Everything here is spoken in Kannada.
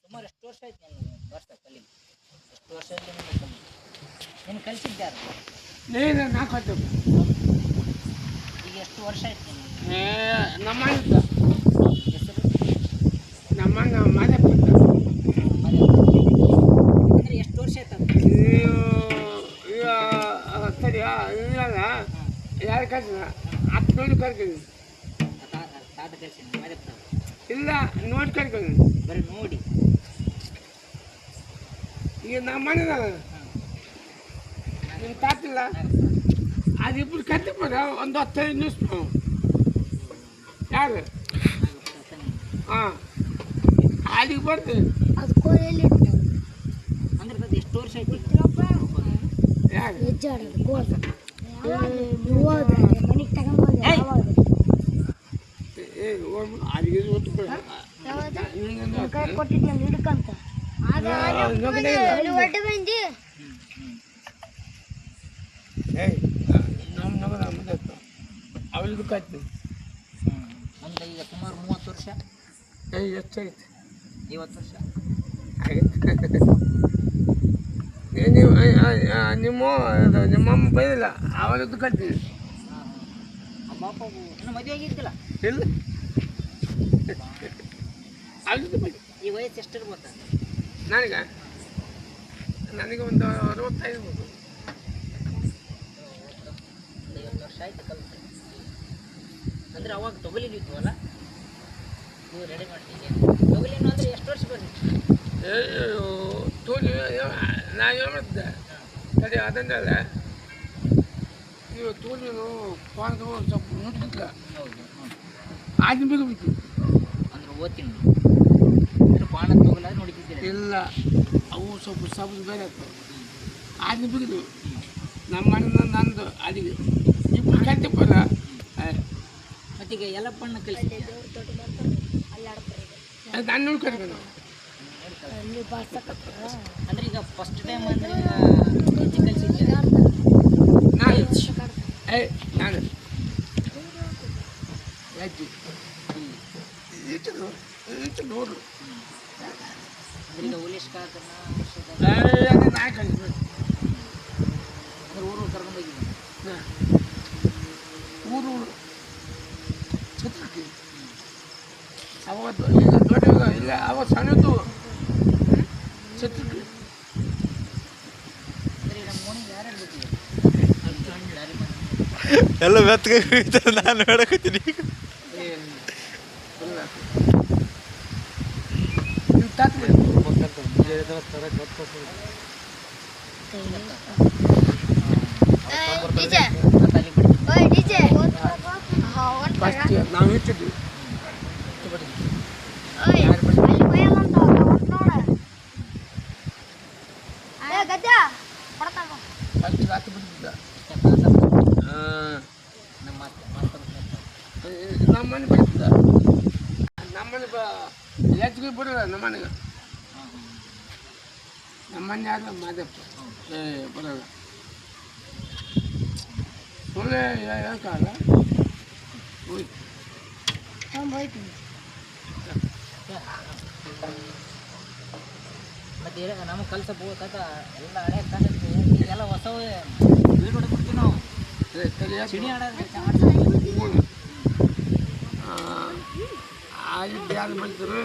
ಸುಮಾರು ಎಷ್ಟು ವರ್ಷ ಆಯ್ತು ನೀನು ಬರ್ತ ಕಲಿ ಎಷ್ಟು ವರ್ಷ ಆಯ್ತು ನೀನು ಕಲಿಸಿದ್ಯಾರು ನೀನು ನಾಲ್ಕು ಈಗ ಎಷ್ಟು ವರ್ಷ ಆಯ್ತು ನಮ್ಮ ಹೆಸರು ನಮ್ಮಣ್ಣ ಮಾದಪ್ಪ ಅಂದರೆ ಎಷ್ಟು ವರ್ಷ ಆಯ್ತು ಈಗ ಸರಿ ಇಲ್ಲ ಯಾರು ಕಳ್ಸಿದ 10 ನೋಡಿ ಕರ್ಕೊಂಡು ತಾತ ಕಲಿಸಿ ಮಾದಪ್ಪ ಇಲ್ಲ ನೋಡಿ ಕರ್ಕೊಂಡು ಬರೀ ನೋಡಿ ಈಗ ನಮ್ಮ ಮನೆದ ನಿಮ್ಮ ತಾತಿಲ್ಲ ಅದಿಬ್ಬರು ಕತ್ತಿಪ್ಪದ ಒಂದು 15 ನಿಮಿಷ ಯಾರು ಹಾಂ ಅಲ್ಲಿಗೆ ಬರ್ತೀವಿ ಅದು ಕೋಲೆಯಲ್ಲಿ ಅಂದ್ರೆ ಅದು ಎಷ್ಟು ವರ್ಷ ಆಯ್ತು ಯಾರು ಹೆಜ್ಜಾಡೋದು ಕೋಲ್ ನೀವು ಹೋದ್ರೆ ಮನೆಗೆ ತಗೊಂಡ್ಬಂದು ಅಲ್ಲಿಗೆ ಒಟ್ಟು ಕೈ ಕೊಟ್ಟಿದ್ದೆ ಹಿಡ್ಕಂತ ಒಟ್ಟು ಬಂದು ಏಯ್ ನಮ್ಮ ನಗರ ಮುಂದೆ ಅವಳಿಗೆ ಕಾಯ್ತು ಅಂದ್ರೆ ಈಗ ಸುಮಾರು 30 ವರ್ಷ ಏಯ್ ಎಷ್ಟಾಯ್ತು 50 ವರ್ಷ ನೀವು ನಿಮ್ಮಮ್ಮ ಬೈದಿಲ್ಲ ಅವಳದ್ದು ಕಟ್ತೀನಿ ಬಾಪ ಇನ್ನೂ ಮದುವೆ ಆಗಿದ್ದಿಲ್ಲ ಇಲ್ಲ ಅವಳದ್ದು ಬೈ ಈ ವಯಸ್ಸು ಎಷ್ಟಿರ್ಬೋದ ನನಗೆ ಒಂದು 65 ಇರ್ಬೋದು 50 ವರ್ಷ ಆಯ್ತು ಕಲಿತು ಅಂದರೆ ಅವಾಗ ತೊಗಲಿದ್ವಲ್ಲ ನೀವು ರೆಡಿ ಮಾಡ್ತೀವಿ ತೊಗಲಿನ ಅಂದರೆ ಎಷ್ಟು ವರ್ಷ ಬಂದಿತ್ತು ತೋಲಿ ನಾನು ಏನು ಮಾಡ್ತಿದ್ದೆ ಸರಿ ಅದನ್ನೆಲ್ಲ ನೀವು ತೋಲಿನು ಪಾನದ ಸ್ವಲ್ಪ ನುಟ್ಟಿದ್ಲ ಹೌದು ಆದ್ನ ಬೇಗ ಬಿಟ್ಟು ಅಂದ್ರೆ ಓದ್ತೀನಿ ಪಾನ ತೊಗಲ ನೋಡಿದ್ದಿಲ್ಲ ಇಲ್ಲ ಅವು ಸ್ವಲ್ಪ ಸಬ್ದು ಬೇರೆ ಆಗ್ತವೆ ಆದ್ನ ಬಿಗಿದು ನಮ್ಮ ಮನೆ ನಂದು ಅಲ್ಲಿಗೆ ಇಬ್ಬರು ಕಟ್ಟಿಪ್ಪಲ್ಲ ಮತ್ತೀಗ ಎಲ್ಲಪ್ಪಣ್ಣ ಕಲಿಸಿ ನಾನು ನೋಡ್ಕೊಂಡು ಅಲ್ಲಿ ಬರ್ಸಕತ್ತಾರ ಅಂದ್ರೆ ಈಗ ಫಸ್ಟ್ ಟೈಮ್ ಅಂದ್ರೆ ಹೆಜ್ಜೆ ಕಲಿಸಿದ್ದೆ ನಾನು ಹೆಜ್ಜೆ ಇಟ್ಟು ನೋಡು ಅಂದ್ರೆ ಈಗ ಹುಲಿಶ್ ಕಾಕನ್ನ ನಾಯಿ ಕಲಿಸ್ಬೇಕು ಅಂದ್ರೆ ಊರು ಕರ್ಕೊಂಡು ಹೋಗಿದ್ದೀನಿ ಊರು ಛತ್ರಕ್ಕೆ ಅವತ್ತು ಈಗ ದೊಡ್ಡ ಇಲ್ಲ ಅವತ್ತು ಸಣ್ಣದ್ದು ಛತ್ರಕ್ಕೆ ಅಂದ್ರೆ ನಮ್ಮ ಮನೆಗೆ ಯಾರ್ಯಾರು ಗೊತ್ತಿದೆ ಎಲ್ಲ ಬೆತ್ತಗೆ ನಾನು ಹೇಳಕತ್ತೀನಿ ಇಲ್ಲ ನೀವು ತಾತ್ಲೆ ಡಿಜೆ ಓಯ್ ಡಿಜೆ ಫಸ್ಟ್ ನಾವು ಇಟ್ಟಿದ್ವಿ ಓಯ್ ಅಲ್ಲಿ ಬಯಲ್ಲ ಅಂತ ನೋಡ ಏ ಗದ್ದ ಕೊಡ್ತಾನ ಫಸ್ಟ್ ರಾತ್ರಿ ಬಿಟ್ಟಿದ್ದ ನಮ್ಮ ಮನೆ ಬಿಡ್ತಿದ್ದ ನಮ್ಮನೆ ಹೆಚ್ಚಿಗೆ ಬಿಡಲ್ಲ ನಮ್ಮ ಮನೆಗೆ ನಮ್ಮ ಮನೆ ಯಾರು ಮಾದಪ್ಪ ಬರೋಲ್ಲ ಸುಳ್ಳೆ ಹೇಳ್ಕಾಗಲ್ಲ ಹೋಯ್ತು ಹೋಯ್ತು ಮತ್ತೆ ನಮಗೆ ಕಲ್ಸಕ್ಕೆ ಹೋಗತ್ತ ಎಲ್ಲ ಹಳೆ ಕಾಲಕ್ಕೆ ಈಗೆಲ್ಲ ಹೊಸ ಬೀಡ್ ಹೊಡ್ಬಿಡ್ತೀವಿ ನಾವು ಚಿಣಿ ಆಡೋದು ಆಗಿದ್ದು ಯಾರು ಮಾಡ್ತಾರೆ